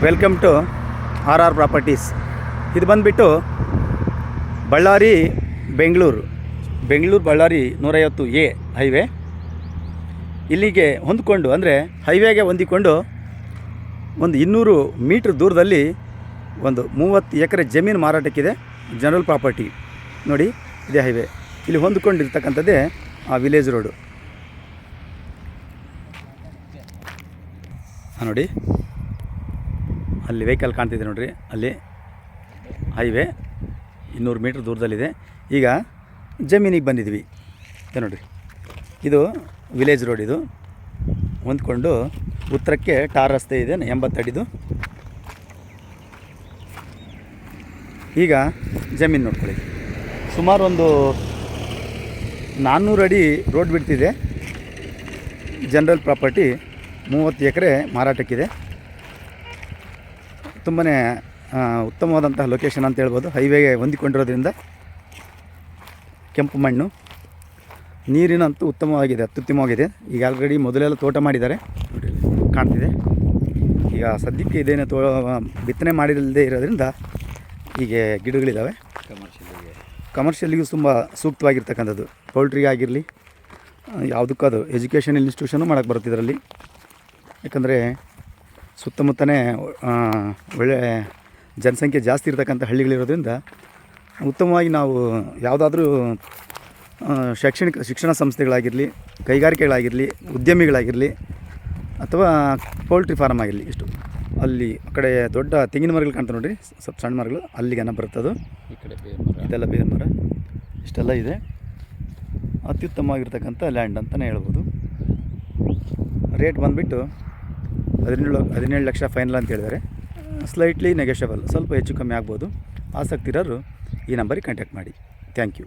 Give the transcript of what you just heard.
Welcome to R properties. ಇದು ಬಂದುಬಿಟ್ಟು Ballari Bengaluru Ballari 150A highway. ಇಲ್ಲಿಗೆ ಹೊಂದ್ಕೊಂಡು ಅಂದರೆ ಹೈವೇಗೆ ಹೊಂದಿಕೊಂಡು ಒಂದು 200 ಮೀಟ್ರ್ ದೂರದಲ್ಲಿ ಒಂದು 30 ಎಕರೆ ಜಮೀನು ಮಾರಾಟಕ್ಕಿದೆ. ಜನರಲ್ ಪ್ರಾಪರ್ಟಿ ನೋಡಿ, ಇದೇ ಹೈವೇ. ಇಲ್ಲಿ ಹೊಂದ್ಕೊಂಡಿರ್ತಕ್ಕಂಥದ್ದೇ ಆ ವಿಲೇಜ್ ರೋಡು. ನೋಡಿ, ಅಲ್ಲಿ ವೆಹಿಕಲ್ ಕಾಣ್ತಿದೆ ನೋಡಿರಿ, ಅಲ್ಲಿ ಹೈವೇ 200 ಮೀಟ್ರ್ ದೂರದಲ್ಲಿದೆ. ಈಗ ಜಮೀನಿಗೆ ಬಂದಿದ್ವಿ ನೋಡಿರಿ, ಇದು ವಿಲೇಜ್ ರೋಡ್. ಇದು ಹೊಂದ್ಕೊಂಡು ಉತ್ತರಕ್ಕೆ ಟಾರ್ ರಸ್ತೆ ಇದೆ 80 ಅಡಿದು. ಈಗ ಜಮೀನು ನೋಡ್ಕೊಳ್ಳಿ, ಸುಮಾರು ಒಂದು 400 ಅಡಿ ರೋಡ್ ಬಿಡ್ತಿದೆ. ಜನರಲ್ ಪ್ರಾಪರ್ಟಿ 30 ಎಕರೆ ಮಾರಾಟಕ್ಕಿದೆ. ತುಂಬಾ ಉತ್ತಮವಾದಂತಹ ಲೊಕೇಶನ್ ಅಂತ ಹೇಳ್ಬೋದು. ಹೈವೇಗೆ ಹೊಂದಿಕೊಂಡಿರೋದ್ರಿಂದ ಕೆಂಪು ಮಣ್ಣು, ನೀರಿನಂತೂ ಉತ್ತಮವಾಗಿದೆ, ಅತ್ಯುತ್ತಮವಾಗಿದೆ. ಈಗ ಆಲ್ರೆಡಿ ಮೊದಲೆಲ್ಲ ತೋಟ ಮಾಡಿದ್ದಾರೆ ನೋಡಿ, ಕಾಣ್ತಿದೆ. ಈಗ ಸದ್ಯಕ್ಕೆ ಇದೇನು ಬಿತ್ತನೆ ಮಾಡಿಲ್ಲದೆ ಇರೋದ್ರಿಂದ ಹೀಗೆ ಗಿಡಗಳಿದ್ದಾವೆ. ಕಮರ್ಷಿಯಲಿಗೂ ತುಂಬ ಸೂಕ್ತವಾಗಿರ್ತಕ್ಕಂಥದ್ದು. ಪೌಲ್ಟ್ರಿಗೆ ಆಗಿರಲಿ, ಯಾವುದಕ್ಕಾದ್ರು ಎಜುಕೇಷನ್ ಇನ್ಸ್ಟಿಟ್ಯೂಷನು ಮಾಡೋಕ್ಕೆ ಬರುತ್ತೆ ಇದರಲ್ಲಿ. ಯಾಕಂದರೆ ಸುತ್ತಮುತ್ತನೇ ಒಳ್ಳೆ ಜನಸಂಖ್ಯೆ ಜಾಸ್ತಿ ಇರತಕ್ಕಂಥ ಹಳ್ಳಿಗಳಿರೋದ್ರಿಂದ ಉತ್ತಮವಾಗಿ ನಾವು ಯಾವುದಾದ್ರೂ ಶಿಕ್ಷಣ ಸಂಸ್ಥೆಗಳಾಗಿರಲಿ, ಕೈಗಾರಿಕೆಗಳಾಗಿರಲಿ, ಉದ್ಯಮಿಗಳಾಗಿರಲಿ, ಅಥವಾ ಪೌಲ್ಟ್ರಿ ಫಾರ್ಮ್ ಆಗಿರಲಿ, ಇಷ್ಟು ಅಲ್ಲಿ ಆ ಕಡೆ ದೊಡ್ಡ ತೆಂಗಿನ ಮರಗಳು ಕಾಣ್ತಾ ನೋಡಿರಿ, ಸ್ವಲ್ಪ ಸಣ್ಣ ಮರಗಳು, ಅಲ್ಲಿಗೆನ ಬರ್ತದು. ಈ ಕಡೆ ಇದೆಲ್ಲ ಬೇರೆ ಮರ, ಇಷ್ಟೆಲ್ಲ ಇದೆ. ಅತ್ಯುತ್ತಮವಾಗಿರ್ತಕ್ಕಂಥ ಲ್ಯಾಂಡ್ ಅಂತಲೇ ಹೇಳ್ಬೋದು. ರೇಟ್ ಬಂದುಬಿಟ್ಟು 17 ಲಕ್ಷ ಫೈನಲ್ ಅಂತ ಹೇಳಿದ್ದಾರೆ. ಸ್ಲೈಟ್ಲಿ ನೆಗೋಷಿಯಬಲ್, ಸ್ವಲ್ಪ ಹೆಚ್ಚು ಕಮ್ಮಿ ಆಗ್ಬೋದು. ಆಸಕ್ತಿ ಇರೋರು ಈ ನಂಬರಿಗೆ ಕಾಂಟ್ಯಾಕ್ಟ್ ಮಾಡಿ. Thank you.